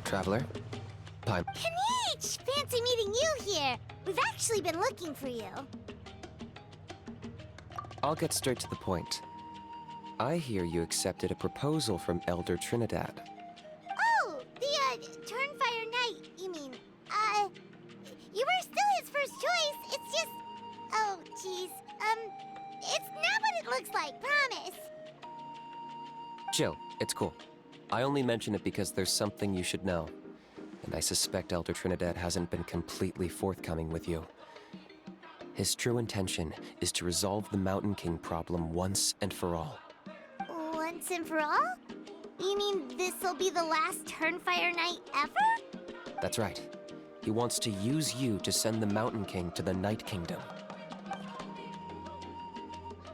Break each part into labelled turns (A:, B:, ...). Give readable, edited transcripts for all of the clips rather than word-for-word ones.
A: Traveler? Pine.
B: Kinich! Fancy meeting you here. We've actually been looking for you.
A: I'll get straight to the point. I hear you accepted a proposal from Elder Trinidad.
B: Oh, the, Turnfire Knight, you mean. You were still his first choice. It's just... Oh, jeez. It's not what it looks like, promise.
A: Chill, it's cool. I only mention it because there's something you should know. And I suspect Elder Trinidad hasn't been completely forthcoming with you. His true intention is to resolve the Mountain King problem once and for all.
B: Once and for all? You mean this'll be the last Turnfire Knight ever?
A: That's right. He wants to use you to send the Mountain King to the Night Kingdom.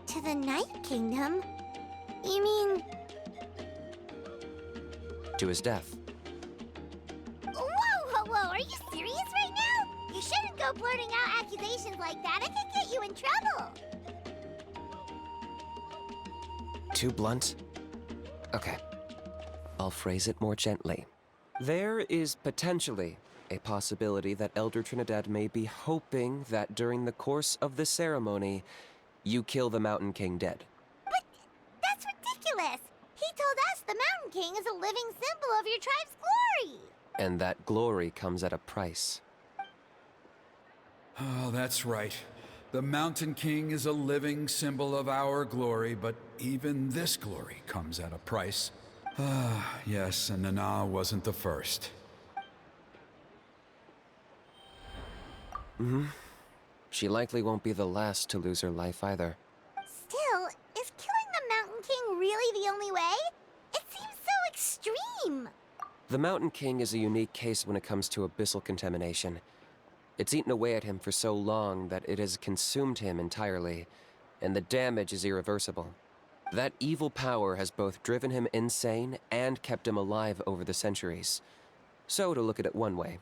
B: To the Night Kingdom? You mean...
A: To his death.
B: Whoa! Are you serious right now? You shouldn't go blurting out accusations like that. It could get you in trouble.
A: Too blunt? Okay. I'll phrase it more gently. There is potentially a possibility that Elder Trinidad may be hoping that during the course of the ceremony, you kill the Mountain King dead.
B: But that's ridiculous. He told us the Mountain King is a living symbol of your tribe's glory.
A: And that glory comes at a price.
C: Oh, that's right. The Mountain King is a living symbol of our glory, but even this glory comes at a price. Ah, yes, and Nana wasn't the first.
A: She likely won't be the last to lose her life either.
B: Still, is killing the Mountain King really the only way? It seems so extreme.
A: The Mountain King is a unique case when it comes to abyssal contamination. It's eaten away at him for so long that it has consumed him entirely, and the damage is irreversible. That evil power has both driven him insane and kept him alive over the centuries. So, to look at it one way,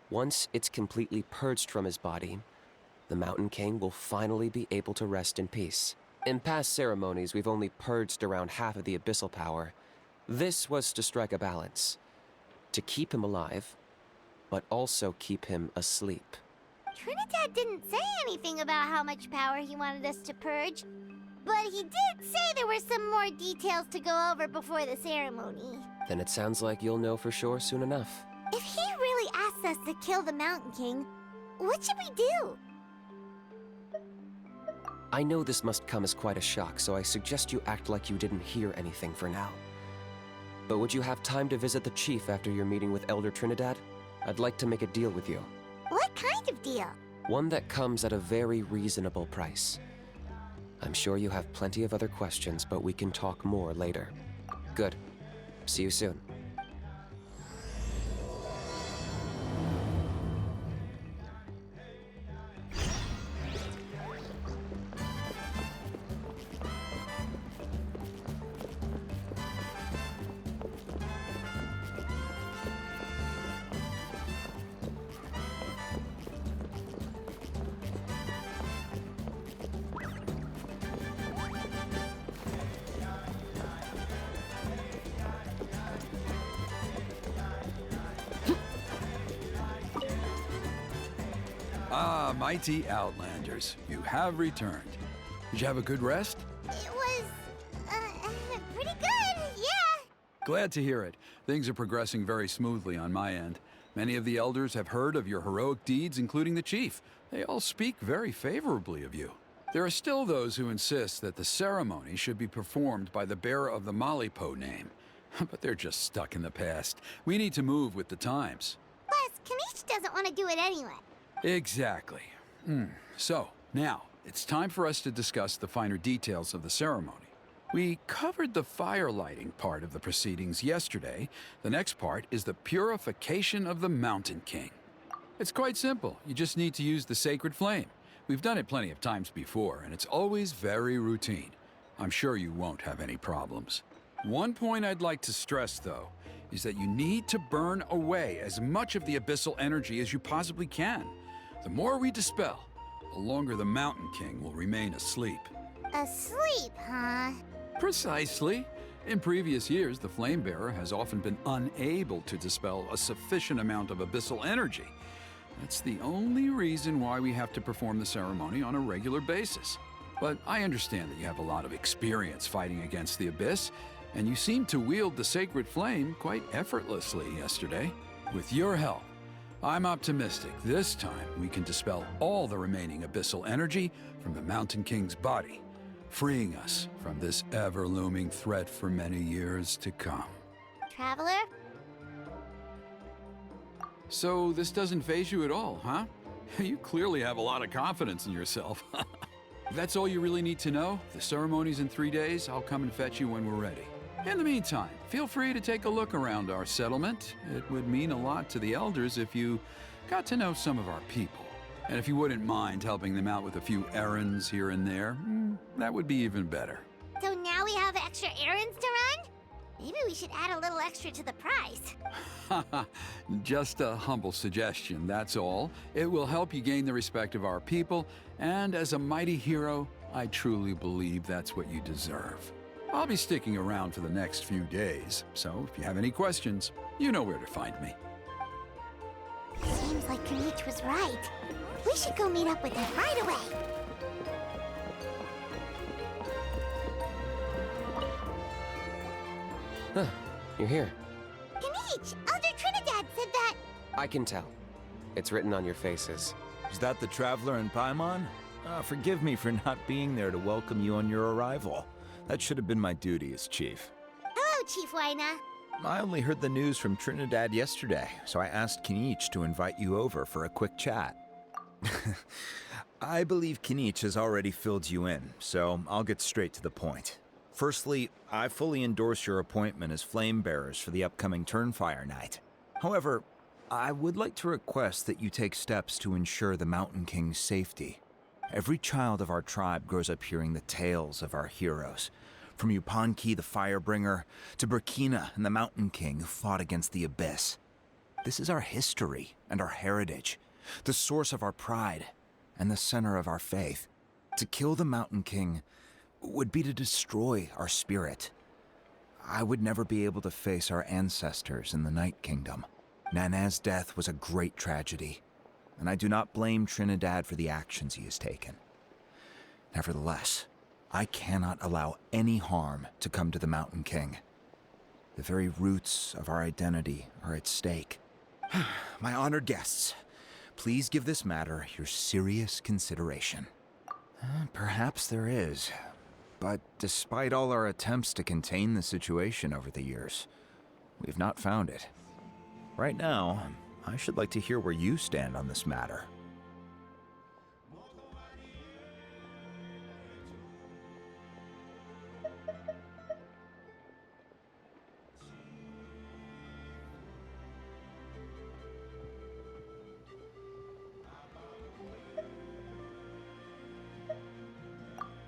A: once it's completely purged from his body, the Mountain King will finally be able to rest in peace. In past ceremonies, we've only purged around half of the abyssal power. This was to strike a balance, to keep him alive, but also keep him asleep.
B: Trinidad didn't say anything about how much power he wanted us to purge, but he did say there were some more details to go over before the ceremony.
A: Then it sounds like you'll know for sure soon enough.
B: If he really asks us to kill the Mountain King, what should we do?
A: I know this must come as quite a shock, so I suggest you act like you didn't hear anything for now. But would you have time to visit the chief after your meeting with Elder Trinidad? I'd like to make a deal with you.
B: What kind of deal?
A: One that comes at a very reasonable price. I'm sure you have plenty of other questions, but we can talk more later. Good. See you soon.
C: Ah, mighty Outlanders, you have returned. Did you have a good rest?
B: It was, pretty good, yeah.
C: Glad to hear it. Things are progressing very smoothly on my end. Many of the elders have heard of your heroic deeds, including the chief. They all speak very favorably of you. There are still those who insist that the ceremony should be performed by the bearer of the Malipo name. But they're just stuck in the past. We need to move with the times.
B: Plus, Kinich doesn't want to do it anyway.
C: Exactly. So, now, it's time for us to discuss the finer details of the ceremony. We covered the fire lighting part of the proceedings yesterday. The next part is the purification of the Mountain King. It's quite simple. You just need to use the sacred flame. We've done it plenty of times before, and it's always very routine. I'm sure you won't have any problems. One point I'd like to stress, though, is that you need to burn away as much of the abyssal energy as you possibly can. The more we dispel, the longer the Mountain King will remain asleep.
B: Asleep, huh?
C: Precisely. In previous years, the Flame Bearer has often been unable to dispel a sufficient amount of abyssal energy. That's the only reason why we have to perform the ceremony on a regular basis. But I understand that you have a lot of experience fighting against the Abyss, and you seemed to wield the sacred flame quite effortlessly yesterday. With your help, I'm optimistic this time we can dispel all the remaining abyssal energy from the Mountain King's body, freeing us from this ever-looming threat for many years to come.
B: Traveler?
C: So this doesn't faze you at all, huh? You clearly have a lot of confidence in yourself. If that's all you really need to know, the ceremony's in 3 days. I'll come and fetch you when we're ready. In the meantime, feel free to take a look around our settlement. It would mean a lot to the elders if you got to know some of our people. And if you wouldn't mind helping them out with a few errands here and there, that would be even better.
B: So now we have extra errands to run? Maybe we should add a little extra to the price.
C: Just a humble suggestion, that's all. It will help you gain the respect of our people, and as a mighty hero, I truly believe that's what you deserve. I'll be sticking around for the next few days, so if you have any questions, you know where to find me.
B: Seems like Kinich was right. We should go meet up with him right away.
A: Huh, you're here.
B: Kinich, Elder Trinidad said that...
A: I can tell. It's written on your faces.
D: Is that the Traveler and Paimon? Forgive me for not being there to welcome you on your arrival. That should have been my duty as chief.
B: Hello, Chief Waina.
D: I only heard the news from Trinidad yesterday, so I asked Kinich to invite you over for a quick chat. I believe Kinich has already filled you in, so I'll get straight to the point. Firstly, I fully endorse your appointment as flame bearers for the upcoming Turnfire night. However, I would like to request that you take steps to ensure the Mountain King's safety. Every child of our tribe grows up hearing the tales of our heroes, from Yupanqui the Firebringer to Burkina and the Mountain King who fought against the Abyss. This is our history and our heritage, the source of our pride and the center of our faith. To kill the Mountain King would be to destroy our spirit. I would never be able to face our ancestors in the Night Kingdom. Nana's death was a great tragedy, and I do not blame Trinidad for the actions he has taken. Nevertheless, I cannot allow any harm to come to the Mountain King. The very roots of our identity are at stake. My honored guests, please give this matter your serious consideration. Perhaps there is. But despite all our attempts to contain the situation over the years, we've not found it. Right now, I should like to hear where you stand on this matter.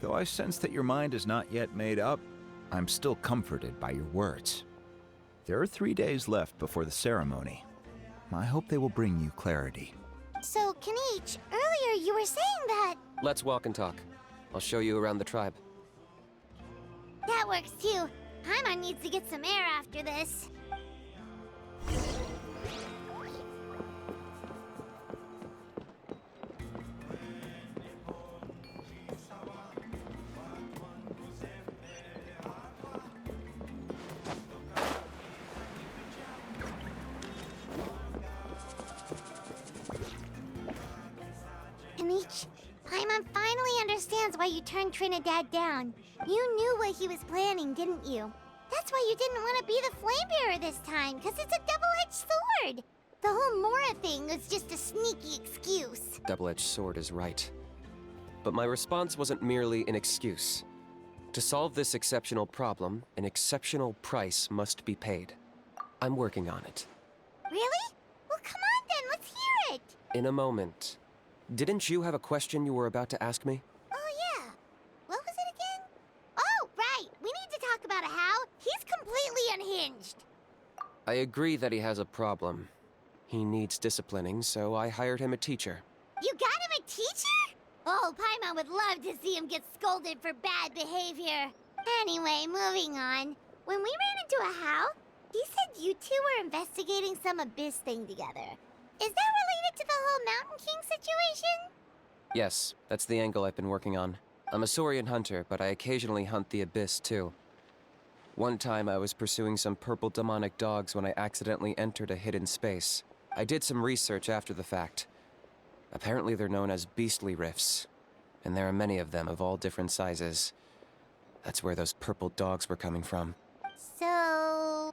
D: Though I sense that your mind is not yet made up, I'm still comforted by your words. There are 3 days left before the ceremony. I hope they will bring you clarity.
B: So, Kinich, earlier you were saying that...
A: Let's walk and talk. I'll show you around the tribe.
B: That works too. Paimon needs to get some air after this. Kinich, Paimon finally understands why you turned Trinidad down. You knew what he was planning, didn't you? That's why you didn't want to be the flame bearer this time, because it's a double-edged sword. The whole Mora thing was just a sneaky excuse.
A: Double-edged sword is right. But my response wasn't merely an excuse. To solve this exceptional problem, an exceptional price must be paid. I'm working on it.
B: Really? Well, come on then, let's hear it.
A: In a moment. Didn't you have a question you were about to ask me?
B: Oh, yeah. What was it again? Oh, right. We need to talk about how he's completely unhinged.
A: I agree that he has a problem. He needs disciplining, so I hired him a teacher.
B: You got him a teacher? Oh, Paimon would love to see him get scolded for bad behavior. Anyway, moving on. when we ran into a How, he said you two were investigating some abyss thing together. Is that related to the whole Mountain King situation?
A: Yes, that's the angle I've been working on. I'm a Saurian hunter, but I occasionally hunt the abyss too. One time I was pursuing some purple demonic dogs when I accidentally entered a hidden space. I did some research after the fact. Apparently they're known as beastly rifts, and there are many of them of all different sizes. That's where those purple dogs were coming from.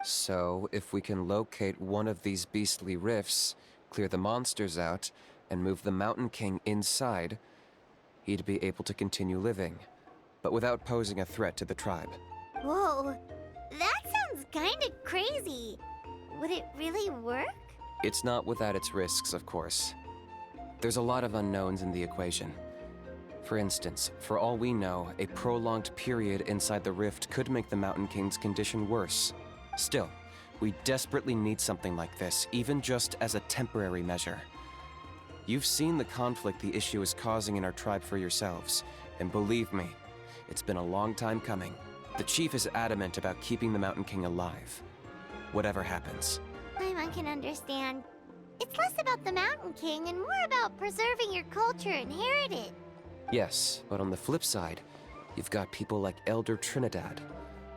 A: So, if we can locate one of these beastly rifts, clear the monsters out, and move the Mountain King inside, he'd be able to continue living, but without posing a threat to the tribe.
B: Whoa, that sounds kinda crazy. Would it really work?
A: It's not without its risks, of course. There's a lot of unknowns in the equation. For instance, for all we know, a prolonged period inside the rift could make the Mountain King's condition worse. Still, we desperately need something like this, even just as a temporary measure. You've seen the conflict the issue is causing in our tribe for yourselves, and believe me, it's been a long time coming. The chief is adamant about keeping the Mountain King alive, whatever happens.
B: I can understand. It's less about the Mountain King and more about preserving your culture and heritage.
A: Yes, but on the flip side, you've got people like Elder Trinidad,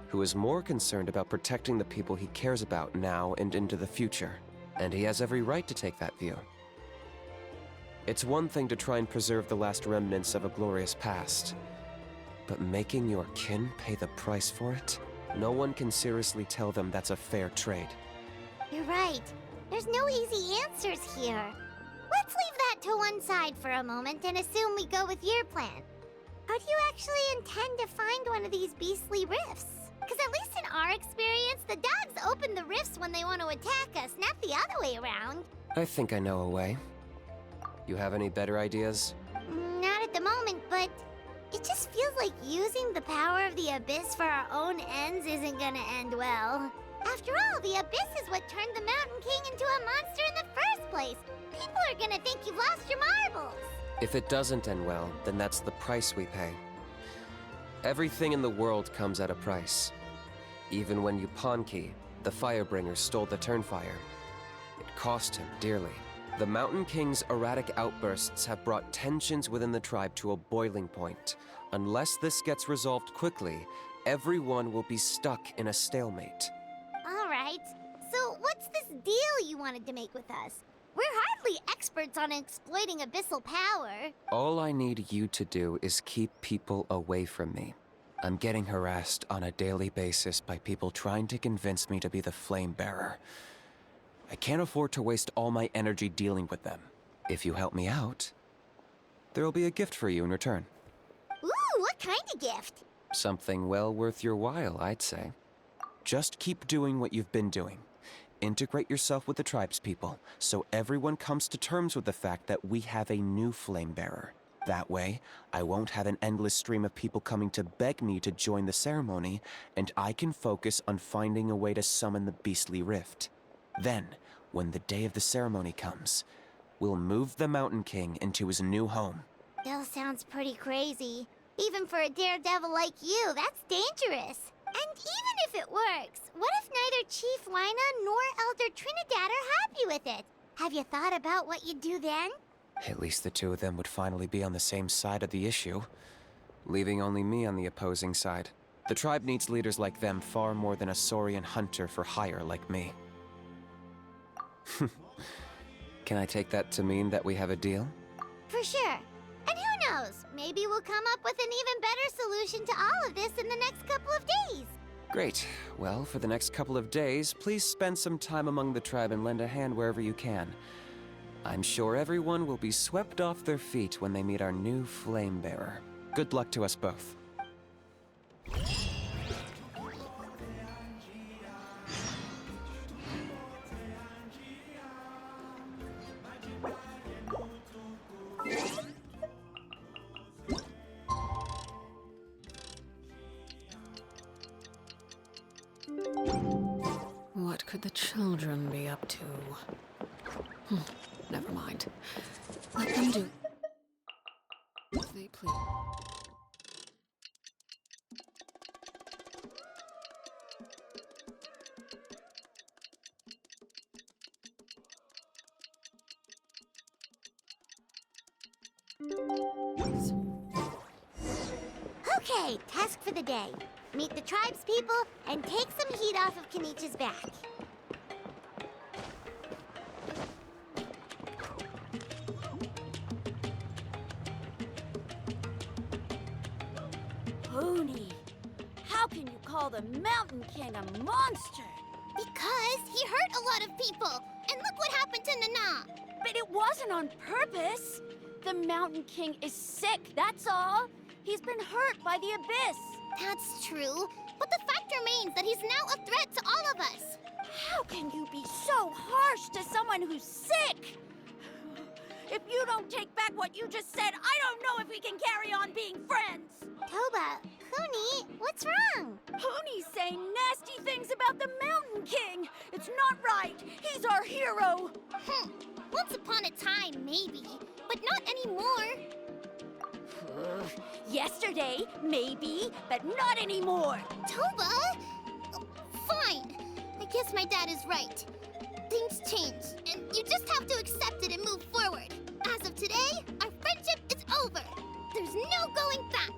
A: who is more concerned about protecting the people he cares about now and into the future. And he has every right to take that view. It's one thing to try and preserve the last remnants of a glorious past, but making your kin pay the price for it? No one can seriously tell them that's a fair trade.
B: You're right. There's no easy answers here. Let's leave that to one side for a moment and assume we go with your plan. How do you actually intend to find one of these beastly rifts? Because at least in our experience, the dogs open the rifts when they want to attack us, not the other way around.
A: I think I know a way. You have any better ideas?
B: Not at the moment, but it just feels like using the power of the Abyss for our own ends isn't gonna end well. After all, the Abyss is what turned the Mountain King into a monster in the first place. People are gonna think you've lost your marbles.
A: If it doesn't end well, then that's the price we pay. Everything in the world comes at a price. Even when Yupanqui, the Firebringer, stole the Turnfire, it cost him dearly. The Mountain King's erratic outbursts have brought tensions within the tribe to a boiling point. Unless this gets resolved quickly, everyone will be stuck in a stalemate.
B: All right, so what's this deal you wanted to make with us? We're hardly experts on exploiting abyssal power.
A: All I need you to do is keep people away from me. I'm getting harassed on a daily basis by people trying to convince me to be the flame bearer. I can't afford to waste all my energy dealing with them. If you help me out, there'll be a gift for you in return.
B: Ooh, what kind of gift?
A: Something well worth your while, I'd say. Just keep doing what you've been doing. Integrate yourself with the tribespeople, so everyone comes to terms with the fact that we have a new flame bearer. That way, I won't have an endless stream of people coming to beg me to join the ceremony, and I can focus on finding a way to summon the beastly rift. Then, when the day of the ceremony comes, we'll move the Mountain King into his new home.
B: Still sounds pretty crazy. Even for a daredevil like you, that's dangerous. And even if it works, what if neither Chief Wyna nor Elder Trinidad are happy with it? Have you thought about what you'd do then?
A: At least the two of them would finally be on the same side of the issue, leaving only me on the opposing side. The tribe needs leaders like them far more than a Saurian hunter for hire like me. Can I take that to mean that we have a deal?
B: For sure. And who knows, maybe we'll come up with an even better solution to all of this in the next couple of days.
A: Great. Well, for the next couple of days, please spend some time among the tribe and lend a hand wherever you can. I'm sure everyone will be swept off their feet when they meet our new flame bearer. Good luck to us both.
E: What could the children be up to? Never mind. Let them do as they please.
B: Okay, task for the day. Meet the tribespeople and take some heat off of Kinich's back.
F: Pony, how can you call the Mountain King a monster?
B: Because he hurt a lot of people. And look what happened to Nana.
F: But it wasn't on purpose. The Mountain King is sick, that's all. He's been hurt by the abyss.
B: That's true. But the fact remains that he's now a threat to all of us.
F: How can you be so harsh to someone who's sick? If you don't take back what you just said, I don't know if we can carry on being friends.
B: Toba, Kuni, what's wrong?
F: Pony's saying nasty things about the Mountain King. It's not right. He's our hero.
B: Once upon a time, maybe. But not anymore.
F: Yesterday, maybe, but not anymore.
B: Toba? Fine. I guess my dad is right. Things change, and you just have to accept it and move forward. As of today, our friendship is over. There's no going back.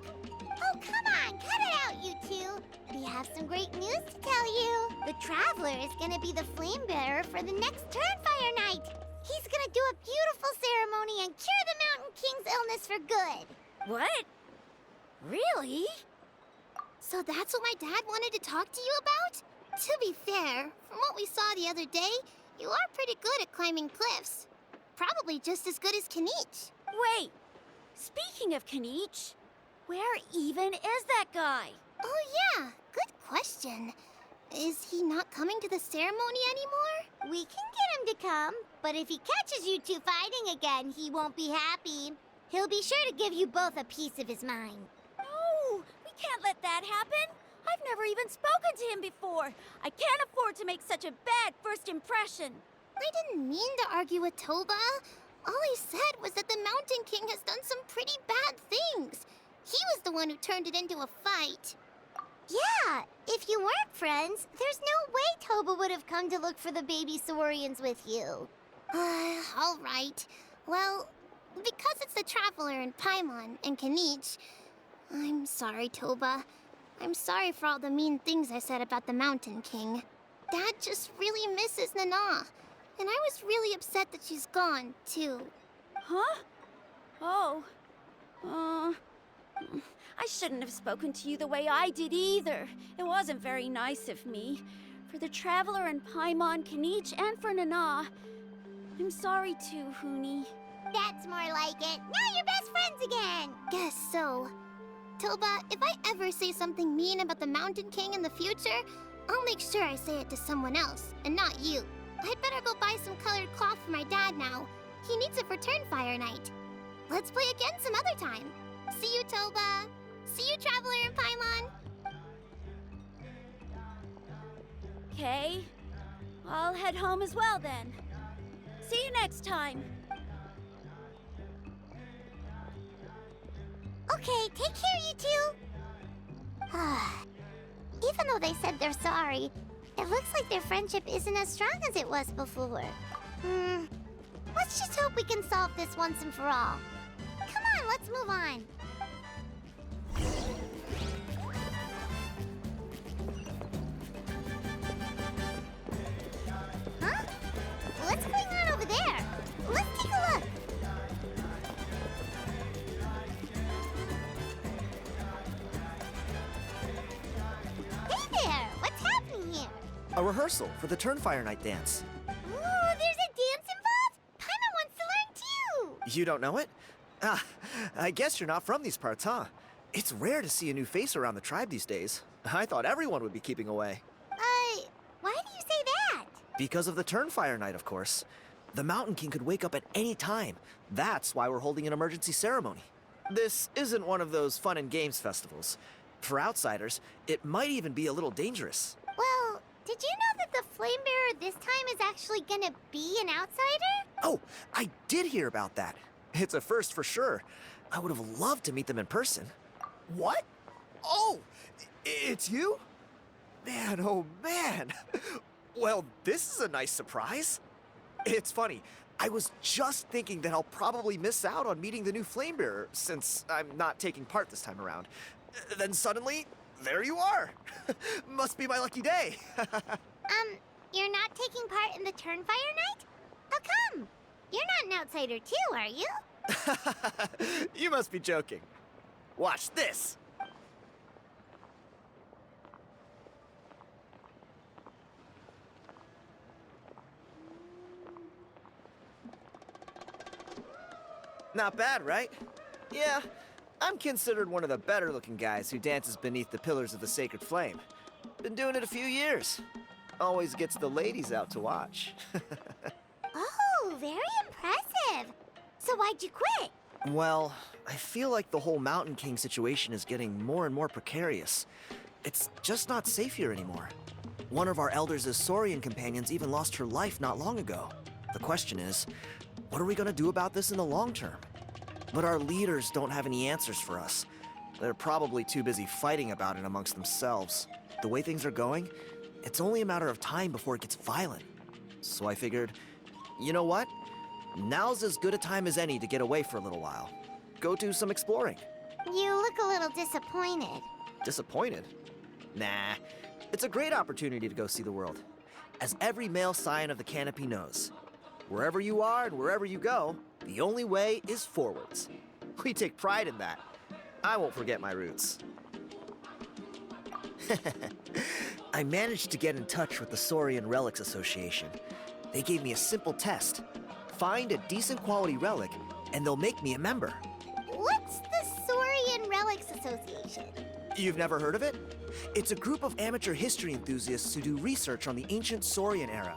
B: Oh, come on, cut it out, you two. We have some great news to tell you. The Traveler is gonna be the flame bearer for the next Turnfire night. He's gonna do a beautiful ceremony and cure the Mountain King's illness for good.
F: What? Really?
B: So that's what my dad wanted to talk to you about? To be fair, from what we saw the other day, you are pretty good at climbing cliffs. Probably just as good as Kinich.
F: Wait, speaking of Kinich, where even is that guy?
B: Oh yeah, good question. Is he not coming to the ceremony anymore? We can get him to come, but if he catches you two fighting again, he won't be happy. He'll be sure to give you both a piece of his mind.
F: No, we can't let that happen. I've never even spoken to him before. I can't afford to make such a bad first impression.
B: I didn't mean to argue with Toba. All I said was that the Mountain King has done some pretty bad things. He was the one who turned it into a fight. Yeah, if you weren't friends, there's no way Toba would have come to look for the baby Saurians with you. All right. Well, because it's the Traveler and Paimon and Kinich, I'm sorry, Toba. I'm sorry for all the mean things I said about the Mountain King. Dad just really misses Nana. And I was really upset that she's gone, too.
F: Huh? Oh. I shouldn't have spoken to you the way I did either. It wasn't very nice of me. For the Traveler and Paimon, Kinich, and for Nana. I'm sorry too, Huni.
B: That's more like it. Now you're best friends again. Guess so. Toba, if I ever say something mean about the Mountain King in the future, I'll make sure I say it to someone else, and not you. I'd better go buy some colored cloth for my dad now. He needs it for Turnfire night. Let's play again some other time. See you, Toba. See you, Traveler and Paimon.
F: Okay. I'll head home as well then. See you next time.
B: Okay, take care, you two. Even though they said they're sorry, it looks like their friendship isn't as strong as it was before. Let's just hope we can solve this once and for all. Come on, let's move on. Huh? What's going on over there? Let's take a look. Hey there! What's happening here?
G: A rehearsal for the Turnfire Night dance.
B: Ooh, there's a dance involved? Paimon wants to learn too!
G: You don't know it? Ah, I guess you're not from these parts, huh? It's rare to see a new face around the tribe these days. I thought everyone would be keeping away.
B: Why do you say that?
G: Because of the Turnfire Night, of course. The Mountain King could wake up at any time. That's why we're holding an emergency ceremony. This isn't one of those fun and games festivals. For outsiders, it might even be a little dangerous.
B: Well, did you know that the Flame Bearer this time is actually gonna be an outsider?
G: Oh, I did hear about that. It's a first for sure. I would have loved to meet them in person. What? Oh, it's you? Man, oh man. Well, this is a nice surprise. It's funny. I was just thinking that I'll probably miss out on meeting the new Flamebearer since I'm not taking part this time around. Then suddenly, there you are. Must be my lucky day.
B: You're not taking part in the Turnfire night? How come? You're not an outsider too, are you?
G: You must be joking. Watch this. Not bad, right? Yeah, I'm considered one of the better looking guys who dances beneath the pillars of the sacred flame. Been doing it a few years. Always gets the ladies out to watch.
B: Oh, very impressive. So why'd you quit?
G: Well, I feel like the whole Mountain King situation is getting more and more precarious. It's just not safe here anymore. One of our elders' Saurian companions even lost her life not long ago. The question is, what are we gonna do about this in the long term? But our leaders don't have any answers for us. They're probably too busy fighting about it amongst themselves. The way things are going, it's only a matter of time before it gets violent. So I figured, you know what? Now's as good a time as any to get away for a little while. Go do some exploring.
B: You look a little disappointed.
G: Disappointed? Nah, it's a great opportunity to go see the world. As every male scion of the canopy knows, wherever you are and wherever you go, the only way is forwards. We take pride in that. I won't forget my roots. I managed to get in touch with the Saurian Relics Association. They gave me a simple test. Find a decent quality relic, and they'll make me a member.
B: What's the Saurian Relics Association?
G: You've never heard of it? It's a group of amateur history enthusiasts who do research on the ancient Saurian era.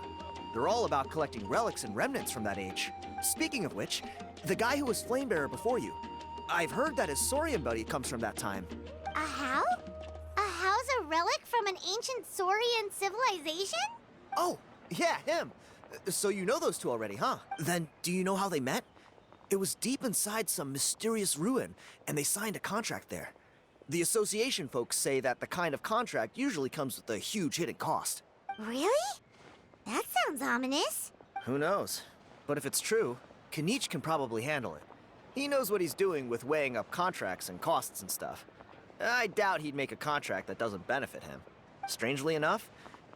G: They're all about collecting relics and remnants from that age. Speaking of which, the guy who was Flamebearer before you, I've heard that his Saurian buddy comes from that time.
B: A how? A how's a relic from an ancient Saurian civilization?
G: Oh, yeah, him. So you know those two already, huh? Then do you know how they met? It was deep inside some mysterious ruin, and they signed a contract there. The association folks say that the kind of contract usually comes with a huge hidden cost.
B: Really? That sounds ominous.
G: Who knows? But if it's true, Kinich can probably handle it. He knows what he's doing with weighing up contracts and costs and stuff. I doubt he'd make a contract that doesn't benefit him. Strangely enough,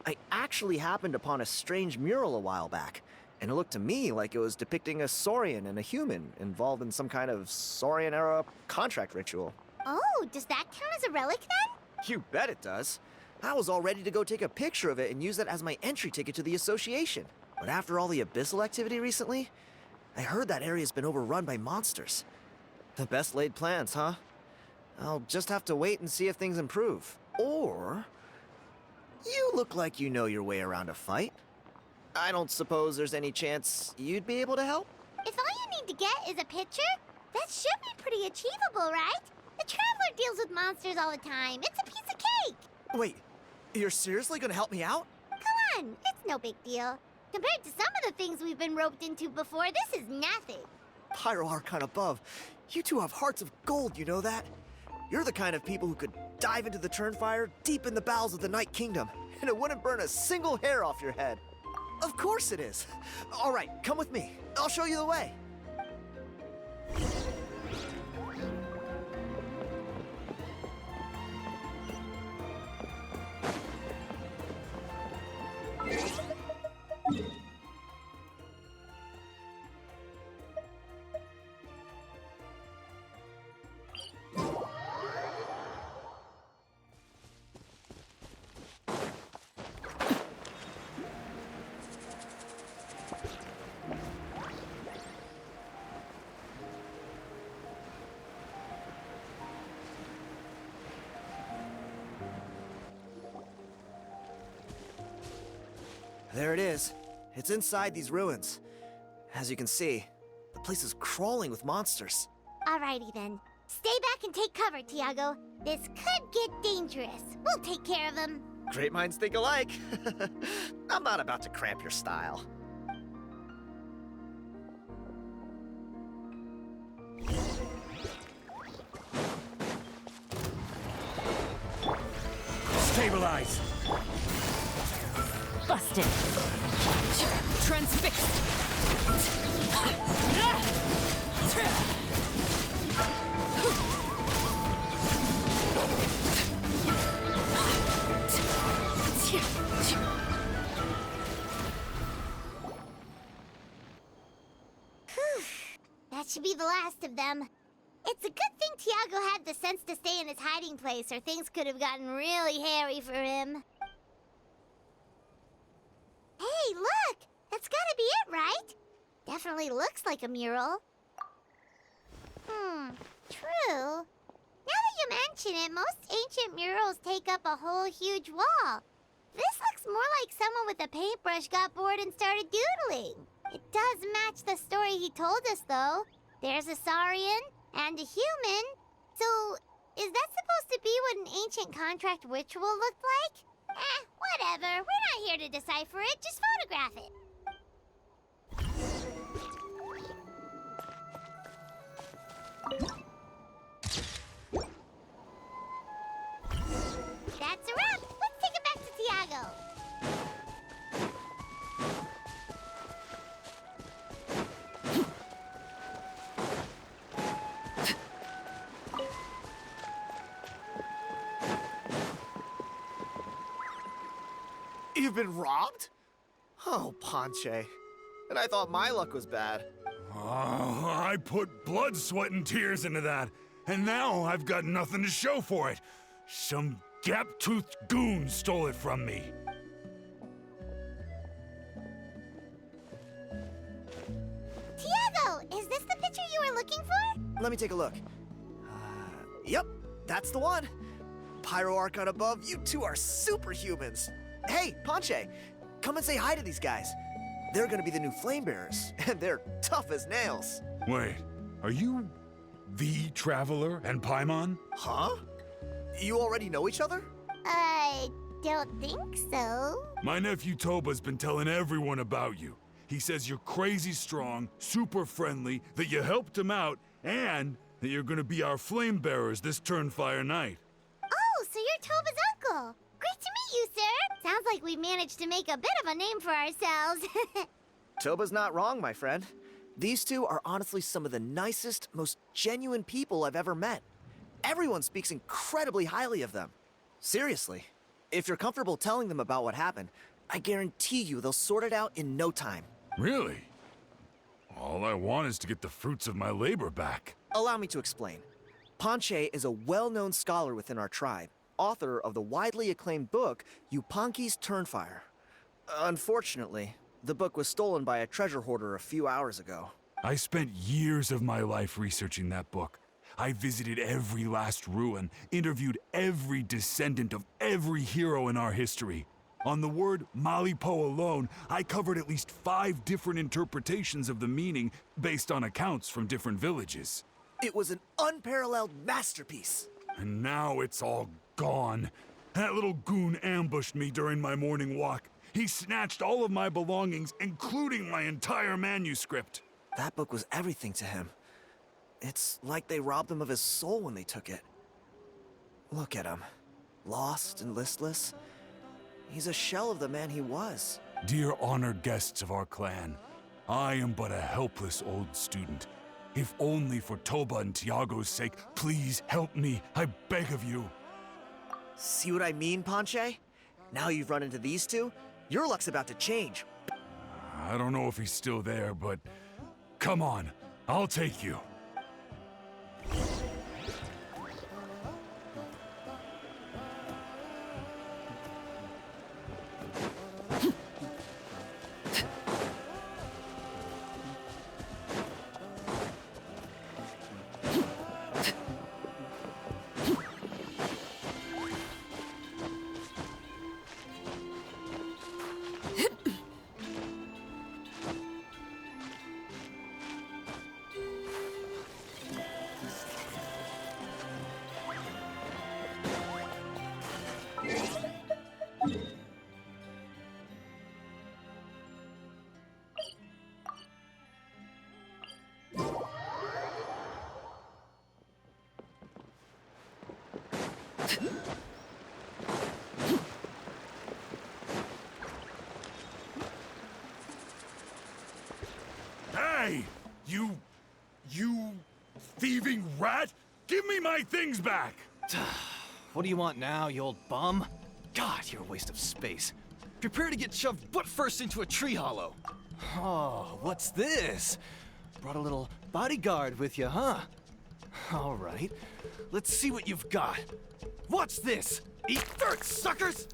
G: I actually happened upon a strange mural a while back, and it looked to me like it was depicting a Saurian and a human involved in some kind of Saurian-era contract ritual.
B: Oh, does that count as a relic then?
G: You bet it does. I was all ready to go take a picture of it and use it as my entry ticket to the association. But after all the abyssal activity recently, I heard that area's been overrun by monsters. The best laid plans, huh? I'll just have to wait and see if things improve. Or... you look like you know your way around a fight. I don't suppose there's any chance you'd be able to help?
B: If all you need to get is a picture, that should be pretty achievable, right? The Traveler deals with monsters all the time. It's a piece of cake.
G: Wait, you're seriously gonna help me out?
B: Come on, it's no big deal. Compared to some of the things we've been roped into before, this is nothing.
G: Pyro Archon above, you two have hearts of gold, you know that? You're the kind of people who could dive into the Turnfire deep in the bowels of the Night Kingdom, and it wouldn't burn a single hair off your head. Of course it is. All right, come with me. I'll show you the way. There it is. It's inside these ruins. As you can see, the place is crawling with monsters.
B: Alrighty then. Stay back and take cover, Tiago. This could get dangerous. We'll take care of them.
G: Great minds think alike. I'm not about to cramp your style.
H: Stabilize! Busted. Transfixed.
B: That should be the last of them. It's a good thing Tiago had the sense to stay in his hiding place, or things could have gotten really hairy for him. Hey, look! That's gotta be it, right? Definitely looks like a mural. True. Now that you mention it, most ancient murals take up a whole huge wall. This looks more like someone with a paintbrush got bored and started doodling. It does match the story he told us, though. There's a Saurian and a human. So, is that supposed to be what an ancient contract ritual looked like? Whatever. We're not here to decipher it. Just photograph it. That's a wrap. Let's take it back to Tiago.
G: You've been robbed? Oh, Ponche. And I thought my luck was bad.
I: Oh, I put blood, sweat, and tears into that, and now I've got nothing to show for it. Some gap-toothed goon stole it from me.
B: Tiago, is this the picture you were looking for?
G: Let me take a look. Yep, that's the one. Pyro Archon above, you two are superhumans. Hey, Ponche, come and say hi to these guys. They're gonna be the new flame bearers, and they're tough as nails.
I: Wait, are you the Traveler and Paimon?
G: Huh? You already know each other?
B: I don't think so.
I: My nephew Toba's been telling everyone about you. He says you're crazy strong, super friendly, that you helped him out, and that you're gonna be our flame bearers this Turnfire night.
B: Oh, so you're Toba's uncle. Great to meet you, sir. Sounds like we managed to make a bit of a name for ourselves.
G: Toba's not wrong, my friend. These two are honestly some of the nicest, most genuine people I've ever met. Everyone speaks incredibly highly of them. Seriously, if you're comfortable telling them about what happened, I guarantee you they'll sort it out in no time.
I: Really? All I want is to get the fruits of my labor back.
G: Allow me to explain. Ponche is a well-known scholar within our tribe, author of the widely acclaimed book, Yupanqui's Turnfire. Unfortunately, the book was stolen by a treasure hoarder a few hours ago.
I: I spent years of my life researching that book. I visited every last ruin, interviewed every descendant of every hero in our history. On the word Malipo alone, I covered at least 5 different interpretations of the meaning based on accounts from different villages.
G: It was an unparalleled masterpiece.
I: And now it's all gone. That little goon ambushed me during my morning walk. He snatched all of my belongings, including my entire manuscript.
G: That book was everything to him. It's like they robbed him of his soul when they took it. Look at him. Lost and listless. He's a shell of the man he was.
I: Dear honored guests of our clan, I am but a helpless old student. If only for Toba and Tiago's sake, please help me, I beg of you.
G: See what I mean, Ponche? Now you've run into these two, your luck's about to change.
I: I don't know if he's still there, but come on, I'll take you. my things back!
H: What do you want now, you old bum? God, you're a waste of space. Prepare to get shoved butt first into a tree hollow. Oh, what's this? Brought a little bodyguard with you, huh? All right, let's see what you've got. What's this? Eat dirt, suckers!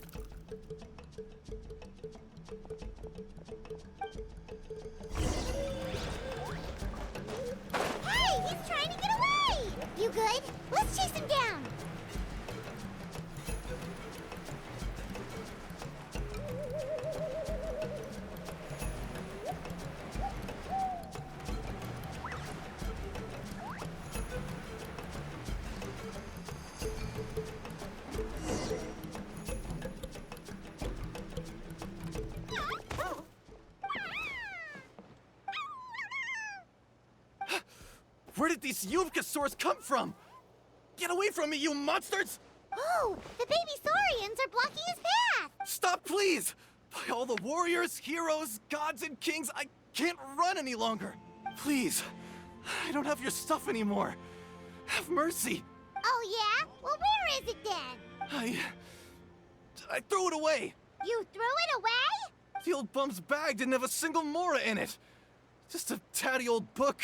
B: Hey, he's trying to get away! You good? Let's chase him down.
H: Where did these Yupanqui come from? Get away from me, you monsters!
B: Oh, the baby saurians are blocking his path!
H: Stop, please! By all the warriors, heroes, gods, and kings, I can't run any longer. Please, I don't have your stuff anymore. Have mercy.
B: Oh, yeah? Well, where is it then?
H: I threw it away.
B: You threw it away?
H: The old bum's bag didn't have a single mora in it. Just a tatty old book,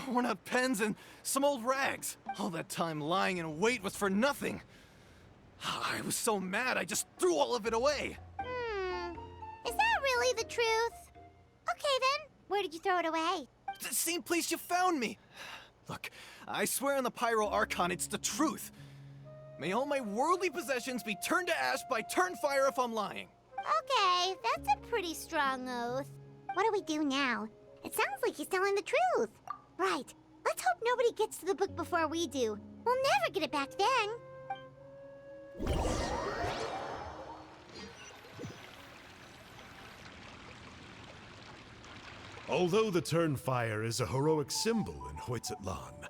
H: worn out pens, and some old rags. All that time lying in wait was for nothing. I was so mad, I just threw all of it away.
B: Is that really the truth? Okay then, where did you throw it away?
H: The same place you found me. Look, I swear on the Pyro Archon, it's the truth. May all my worldly possessions be turned to ash by Turnfire if I'm lying.
B: Okay, that's a pretty strong oath. What do we do now? It sounds like he's telling the truth. Right. Let's hope nobody gets to the book before we do. We'll never get it back then.
J: Although the Turnfire is a heroic symbol in Hoytzatlan,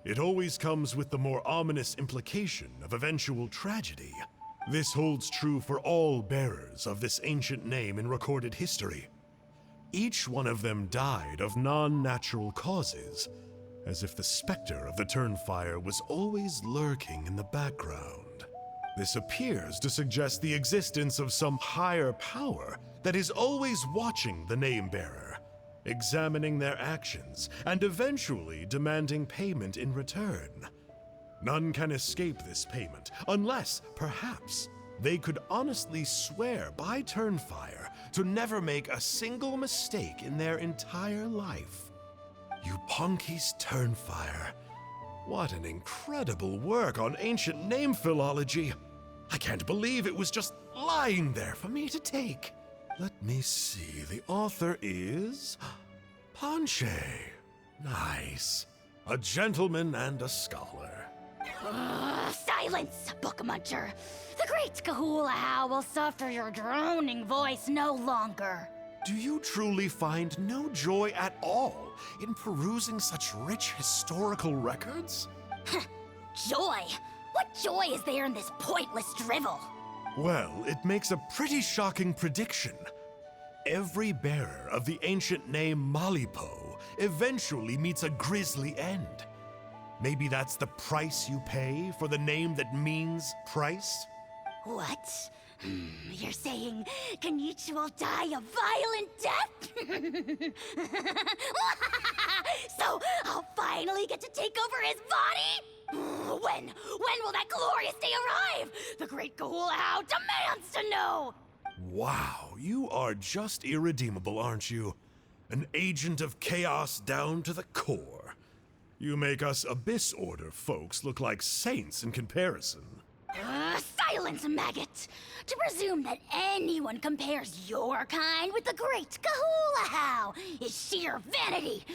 J: it always comes with the more ominous implication of eventual tragedy. This holds true for all bearers of this ancient name in recorded history. Each one of them died of non-natural causes, as if the specter of the Turnfire was always lurking in the background. This appears to suggest the existence of some higher power that is always watching the name-bearer, examining their actions, and eventually demanding payment in return. None can escape this payment, unless, perhaps, they could honestly swear by Turnfire to never make a single mistake in their entire life. Yupanqui's Turnfire. What an incredible work on ancient name philology. I can't believe it was just lying there for me to take. Let me see, the author is... Ponche. Nice. A gentleman and a scholar.
F: Silence, book muncher. The great Kahula will suffer your droning voice no longer.
J: Do you truly find no joy at all in perusing such rich historical records?
F: Joy? What joy is there in this pointless drivel?
J: Well, it makes a pretty shocking prediction. Every bearer of the ancient name Malipo eventually meets a grisly end. Maybe that's the price you pay for the name that means price?
F: What? You're saying Kinich will die a violent death? So I'll finally get to take over his body? When will that glorious day arrive? The great Kahula demands to know!
J: Wow, you are just irredeemable, aren't you? An agent of chaos down to the core. You make us Abyss Order folks look like saints in comparison.
F: Silence, maggot! To presume that anyone compares your kind with the great Kahula is sheer vanity.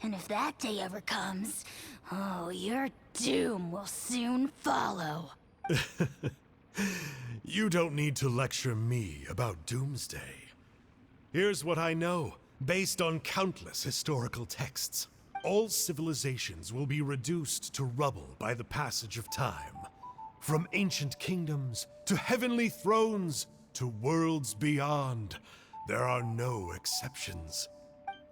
F: And if that day ever comes, oh, your doom will soon follow.
J: You don't need to lecture me about Doomsday. Here's what I know, based on countless historical texts. All civilizations will be reduced to rubble by the passage of time. From ancient kingdoms, to heavenly thrones, to worlds beyond, there are no exceptions.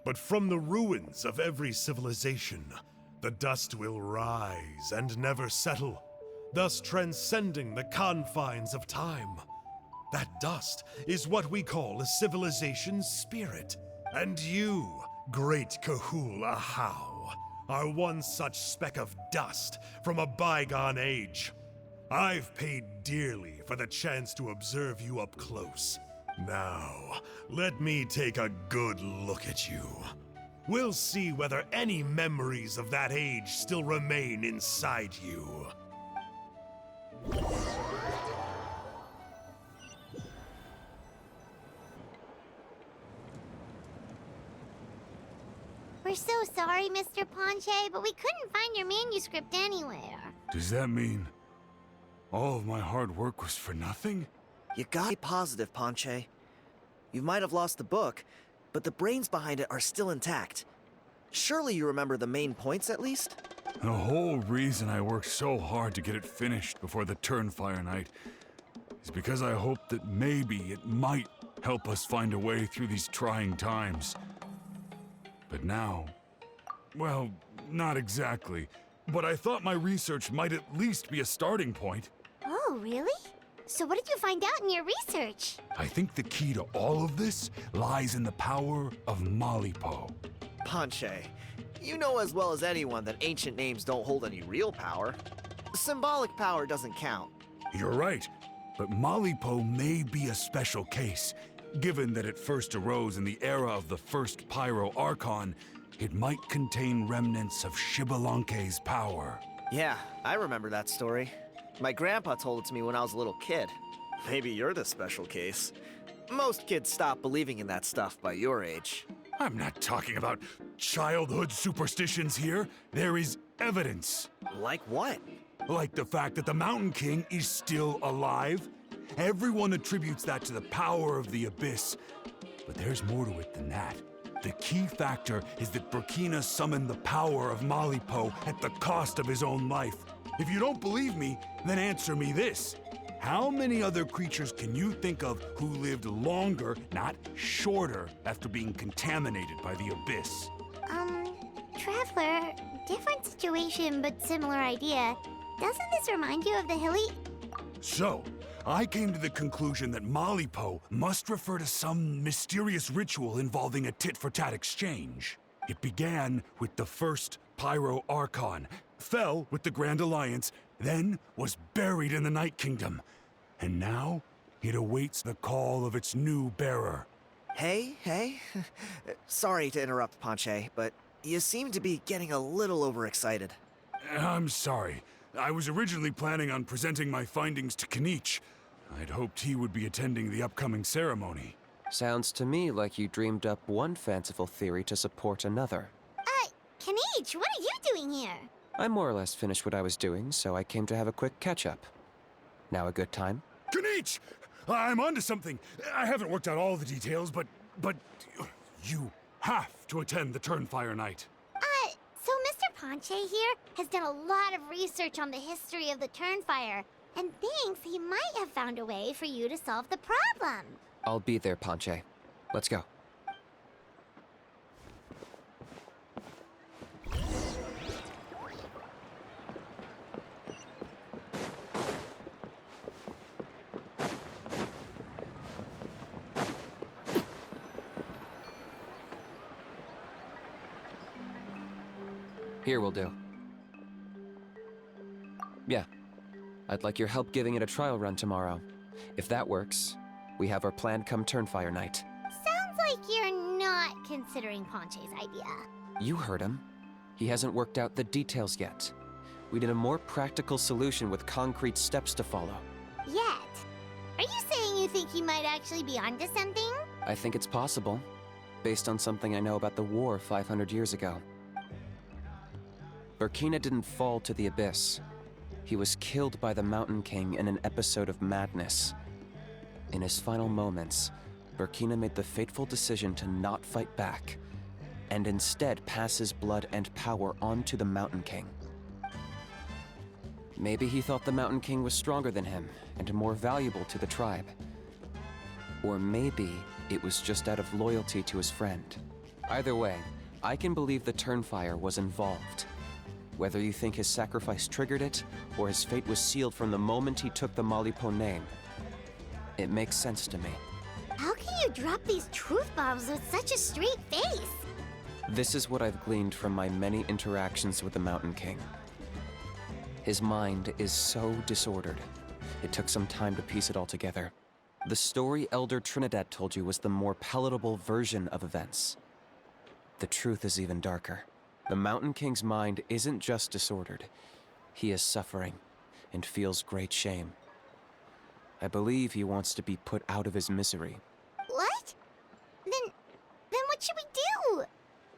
J: But from the ruins of every civilization, the dust will rise and never settle, thus transcending the confines of time. That dust is what we call a civilization's spirit. And you, great Kahul Ahau, are one such speck of dust from a bygone age. I've paid dearly for the chance to observe you up close. Now, let me take a good look at you. We'll see whether any memories of that age still remain inside you.
B: We're so sorry, Mr. Ponche, but we couldn't find your manuscript anywhere.
I: Does that mean all of my hard work was for nothing?
G: You gotta be positive, Ponche. You might have lost the book, but the brains behind it are still intact. Surely you remember the main points at least?
I: The whole reason I worked so hard to get it finished before the Turnfire night is because I hoped that maybe it might help us find a way through these trying times. But now, well, not exactly. But I thought my research might at least be a starting point.
B: Oh, really? So what did you find out in your research?
I: I think the key to all of this lies in the power of Malipo.
G: Ponche, you know as well as anyone that ancient names don't hold any real power. Symbolic power doesn't count.
I: You're right, but Malipo may be a special case. Given that it first arose in the era of the first Pyro Archon, it might contain remnants of Xbalanque's power.
G: Yeah, I remember that story. My grandpa told it to me when I was a little kid. Maybe you're the special case. Most kids stop believing in that stuff by your age.
I: I'm not talking about childhood superstitions here. There is evidence.
G: Like what?
I: Like the fact that the Mountain King is still alive. Everyone attributes that to the power of the Abyss. But there's more to it than that. The key factor is that Burkina summoned the power of Malipo at the cost of his own life. If you don't believe me, then answer me this. How many other creatures can you think of who lived longer, not shorter, after being contaminated by the Abyss?
B: Traveler, different situation but similar idea. Doesn't this remind you of the hilly...
I: So, I came to the conclusion that Malipo must refer to some mysterious ritual involving a tit-for-tat exchange. It began with the first Pyro Archon, fell with the Grand Alliance, then was buried in the Night Kingdom. And now, it awaits the call of its new bearer.
G: Hey. Sorry to interrupt, Ponche, but you seem to be getting a little overexcited.
I: I'm sorry. I was originally planning on presenting my findings to Kinich. I'd hoped he would be attending the upcoming ceremony.
A: Sounds to me like you dreamed up one fanciful theory to support another.
B: Kinich, what are you doing here?
A: I more or less finished what I was doing, so I came to have a quick catch-up. Now a good time?
I: Kinich! I'm onto something. I haven't worked out all the details, but you have to attend the Turnfire night.
B: So Mr. Ponche here has done a lot of research on the history of the Turnfire, and thinks he might have found a way for you to solve the problem.
A: I'll be there, Ponche. Let's go. Here will do. Yeah. I'd like your help giving it a trial run tomorrow. If that works, we have our plan come Turnfire night.
B: Sounds like you're not considering Ponche's idea.
A: You heard him. He hasn't worked out the details yet. We need a more practical solution with concrete steps to follow.
B: Yet? Are you saying you think he might actually be onto something?
A: I think it's possible, based on something I know about the war 500 years ago. Burkina didn't fall to the Abyss. He was killed by the Mountain King in an episode of madness. In his final moments, Burkina made the fateful decision to not fight back, and instead pass his blood and power on to the Mountain King. Maybe he thought the Mountain King was stronger than him, and more valuable to the tribe. Or maybe it was just out of loyalty to his friend. Either way, I can believe the Turnfire was involved. Whether you think his sacrifice triggered it, or his fate was sealed from the moment he took the Malipo name, it makes sense to me.
B: How can you drop these truth bombs with such a straight face?
A: This is what I've gleaned from my many interactions with the Mountain King. His mind is so disordered. It took some time to piece it all together. The story Elder Trinidad told you was the more palatable version of events. The truth is even darker. The Mountain King's mind isn't just disordered. He is suffering and feels great shame. I believe he wants to be put out of his misery.
B: What? Then what should we do?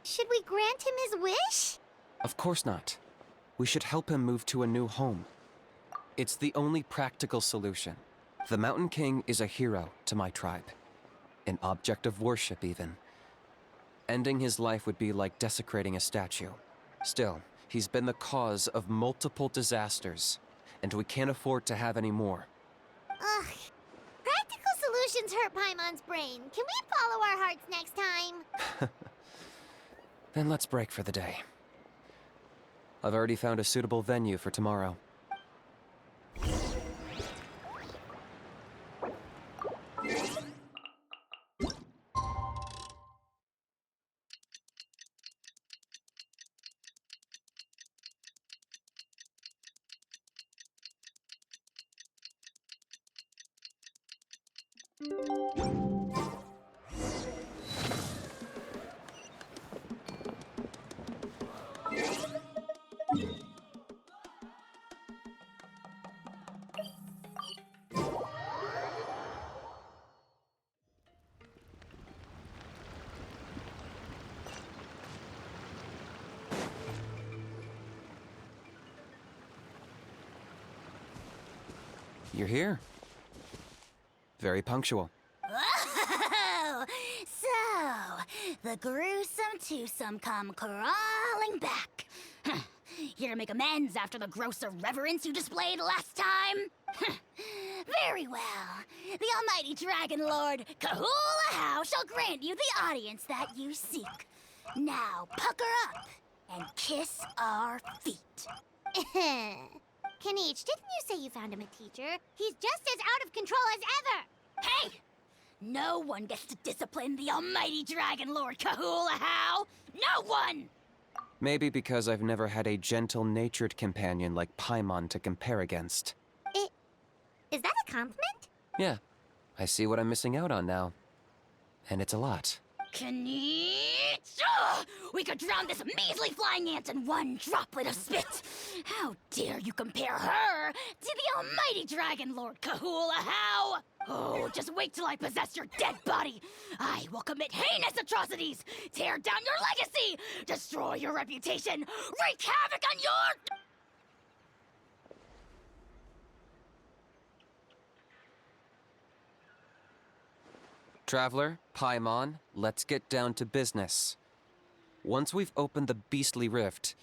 B: Should we grant him his wish?
A: Of course not. We should help him move to a new home. It's the only practical solution. The Mountain King is a hero to my tribe. An object of worship, even. Ending his life would be like desecrating a statue. Still, he's been the cause of multiple disasters, and we can't afford to have any more.
B: Ugh. Practical solutions hurt Paimon's brain. Can we follow our hearts next time?
A: Then let's break for the day. I've already found a suitable venue for tomorrow. You're here. Very punctual.
F: Whoa! So, the gruesome twosome come crawling back. Here to make amends after the gross irreverence you displayed last time? Very well. The almighty Dragon Lord, Kahula How, shall grant you the audience that you seek. Now, pucker up and kiss our feet.
B: Kinich, didn't you say you found him a teacher? He's just as out of control as ever!
F: Hey! No one gets to discipline the almighty Dragon Lord Kahula How! No one!
A: Maybe because I've never had a gentle-natured companion like Paimon to compare against.
B: Is that a compliment?
A: Yeah, I see what I'm missing out on now. And it's a lot.
F: Kinich! Ugh! We could drown this measly flying ant in one droplet of spit! How dare you compare her to the almighty Dragon Lord Kahula How! Oh, just wait till I possess your dead body! I will commit heinous atrocities! Tear down your legacy! Destroy your reputation! Wreak havoc on your...
A: Traveler, Paimon, let's get down to business. Once we've opened the beastly rift,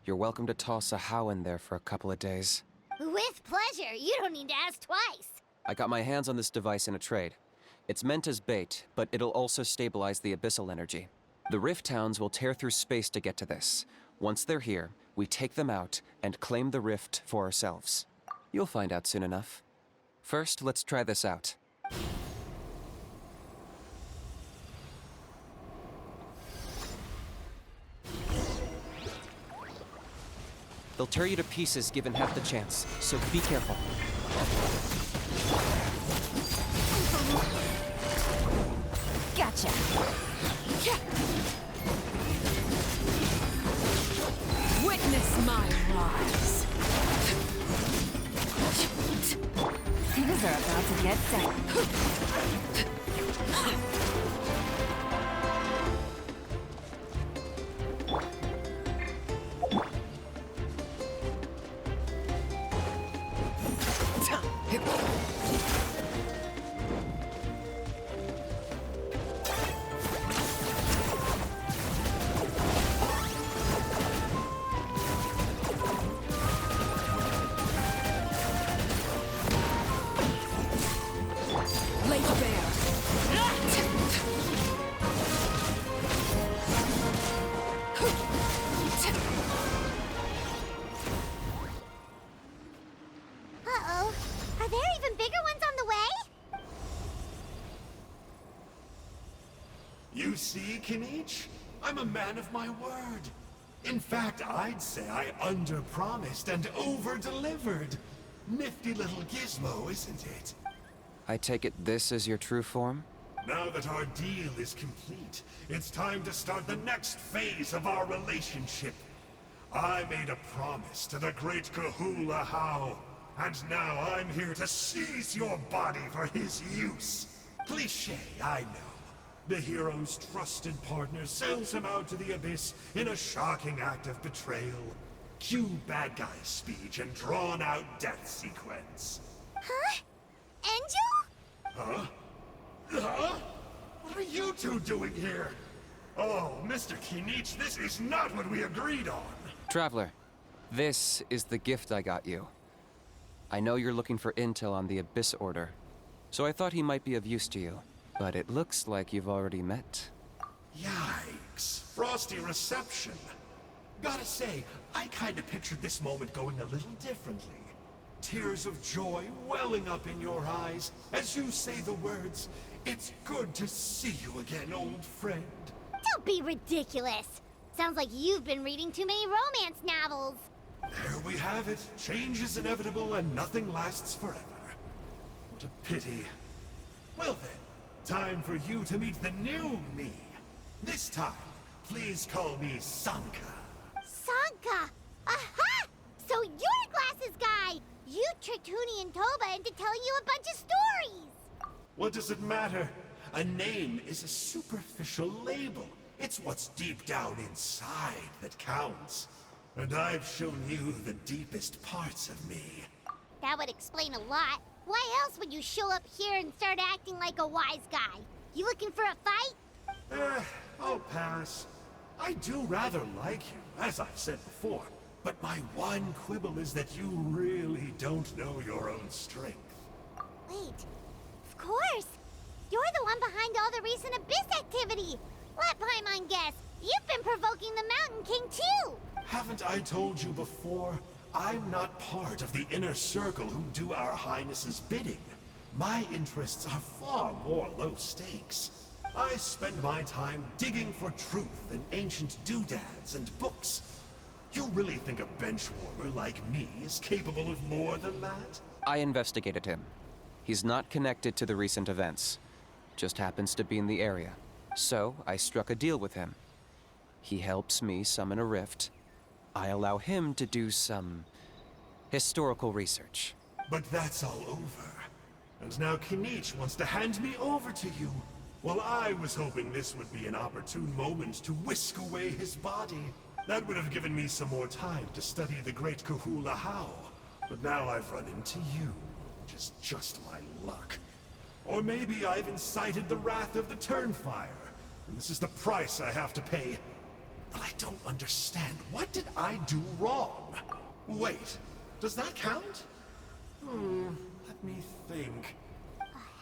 A: you're welcome to toss a How in there for a couple of days.
B: With pleasure. You don't need to ask twice.
A: I got my hands on this device in a trade. It's meant as bait, but it'll also stabilize the abyssal energy. The rift towns will tear through space to get to this. Once they're here, we take them out and claim the rift for ourselves. You'll find out soon enough. First, let's try this out. They'll tear you to pieces given half the chance, so be careful.
F: Gotcha!
E: Witness my rise.
F: Things are about to get set.
J: You see, Kinich? I'm a man of my word. In fact, I'd say I under-promised and over-delivered. Nifty little gizmo, isn't it?
A: I take it this is your true form?
J: Now that our deal is complete, it's time to start the next phase of our relationship. I made a promise to the great Kahula How, and now I'm here to seize your body for his use. Cliché, I know. The hero's trusted partner sells him out to the abyss in a shocking act of betrayal. Cue bad guy speech and drawn-out death sequence.
B: Huh? Angel?
J: Huh? Huh? What are you two doing here? Oh, Mr. Kinich, this is not what we agreed on.
A: Traveler, this is the gift I got you. I know you're looking for intel on the Abyss Order, so I thought he might be of use to you. But it looks like you've already met.
J: Yikes. Frosty reception. Gotta say, I kinda pictured this moment going a little differently. Tears of joy welling up in your eyes as you say the words, "It's good to see you again, old friend."
B: Don't be ridiculous. Sounds like you've been reading too many romance novels.
J: There we have it. Change is inevitable and nothing lasts forever. What a pity. Well then, time for you to meet the new me. This time, please call me Sanka.
B: Sanka! Aha! So you're a glasses guy! You tricked Huni and Toba into telling you a bunch of stories!
J: What does it matter? A name is a superficial label. It's what's deep down inside that counts. And I've shown you the deepest parts of me.
B: That would explain a lot. Why else would you show up here and start acting like a wise guy? You looking for a fight?
J: I'll pass. I do rather like you, as I've said before. But my one quibble is that you really don't know your own strength.
B: Wait, of course. You're the one behind all the recent Abyss activity. Let Paimon guess. You've been provoking the Mountain King too.
J: Haven't I told you before? I'm not part of the inner circle who do our highnesses' bidding. My interests are far more low stakes. I spend my time digging for truth in ancient doodads and books. You really think a benchwarmer like me is capable of more than that?
A: I investigated him. He's not connected to the recent events. Just happens to be in the area. So, I struck a deal with him. He helps me summon a rift. I allow him to do some historical research.
J: But that's all over. And now Kinich wants to hand me over to you. Well, I was hoping this would be an opportune moment to whisk away his body. That would have given me some more time to study the great Kahula How. But now I've run into you, which is just my luck. Or maybe I've incited the wrath of the Turnfire, and this is the price I have to pay. But I don't understand. What did I do wrong? Wait, does that count? Let me think.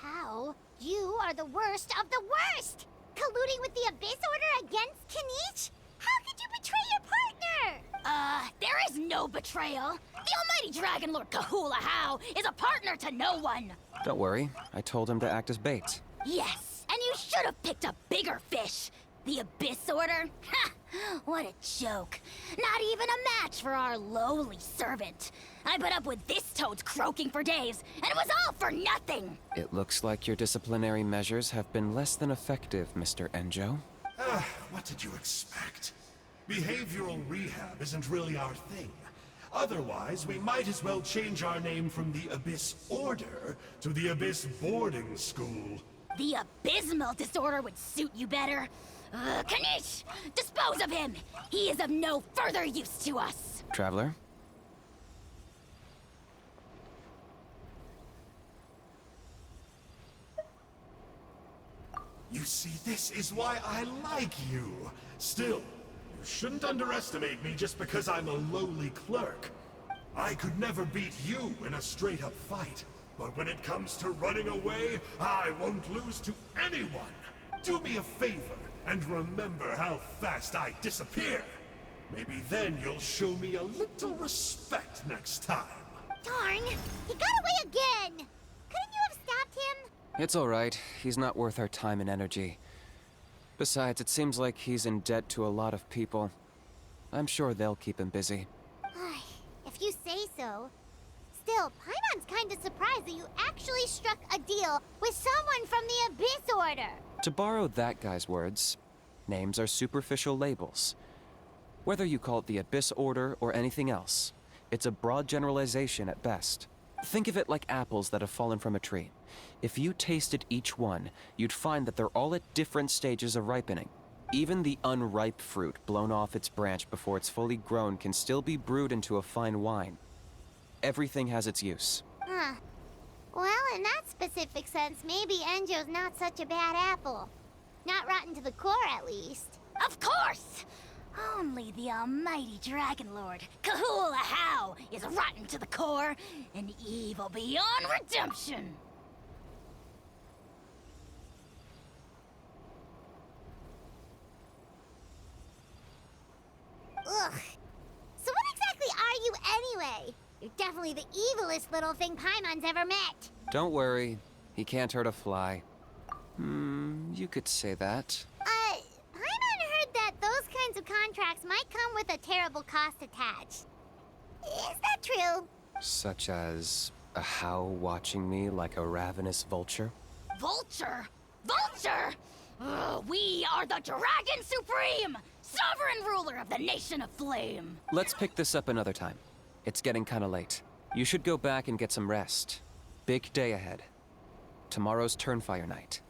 B: How? You are the worst of the worst! Colluding with the Abyss Order against Kinich? How could you betray your partner?
F: There is no betrayal. The almighty Dragon Lord Kahula How is a partner to no one.
A: Don't worry, I told him to act as bait.
F: Yes, and you should have picked a bigger fish. The Abyss Order? Ha! What a joke. Not even a match for our lowly servant. I put up with this toad's croaking for days, and it was all for nothing.
A: It looks like your disciplinary measures have been less than effective, Mr. Enjo.
J: What did you expect? Behavioral rehab isn't really our thing. Otherwise, we might as well change our name from the Abyss Order to the Abyss Boarding School.
F: The abysmal disorder would suit you better. Kinich! Dispose of him! He is of no further use to us!
A: Traveler?
J: You see, this is why I like you. Still, you shouldn't underestimate me just because I'm a lowly clerk. I could never beat you in a straight-up fight. But when it comes to running away, I won't lose to anyone. Do me a favor and remember how fast I disappear. Maybe then you'll show me a little respect next time.
B: Darn! He got away again! Couldn't you have stopped him?
A: It's all right. He's not worth our time and energy. Besides, it seems like he's in debt to a lot of people. I'm sure they'll keep him busy.
B: If you say so. Still, Paimon's kind of surprised that you actually struck a deal with someone from the Abyss Order.
A: To borrow that guy's words, names are superficial labels. Whether you call it the Abyss Order or anything else, it's a broad generalization at best. Think of it like apples that have fallen from a tree. If you tasted each one, you'd find that they're all at different stages of ripening. Even the unripe fruit blown off its branch before it's fully grown can still be brewed into a fine wine. Everything has its use.
B: Huh. Well, in that specific sense, maybe Enjo's not such a bad apple. Not rotten to the core, at least.
F: Of course! Only the almighty Dragon Lord, Kahula How, is rotten to the core and evil beyond redemption.
B: Ugh. So what exactly are you anyway? You're definitely the evilest little thing Paimon's ever met.
A: Don't worry, he can't hurt a fly. You could say that.
B: Paimon heard that those kinds of contracts might come with a terrible cost attached. Is that true?
A: Such as a How watching me like a ravenous vulture?
F: Vulture? Vulture? We are the Dragon Supreme, sovereign ruler of the Nation of Flame.
A: Let's pick this up another time. It's getting kinda late. You should go back and get some rest. Big day ahead. Tomorrow's Turnfire night.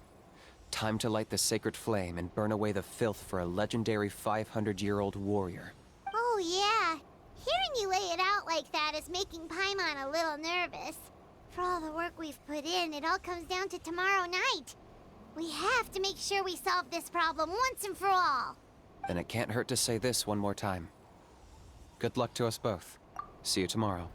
A: Time to light the sacred flame and burn away the filth for a legendary 500-year-old warrior.
B: Oh yeah. Hearing you lay it out like that is making Paimon a little nervous. For all the work we've put in, it all comes down to tomorrow night. We have to make sure we solve this problem once and for all.
A: Then it can't hurt to say this one more time. Good luck to us both. See you tomorrow.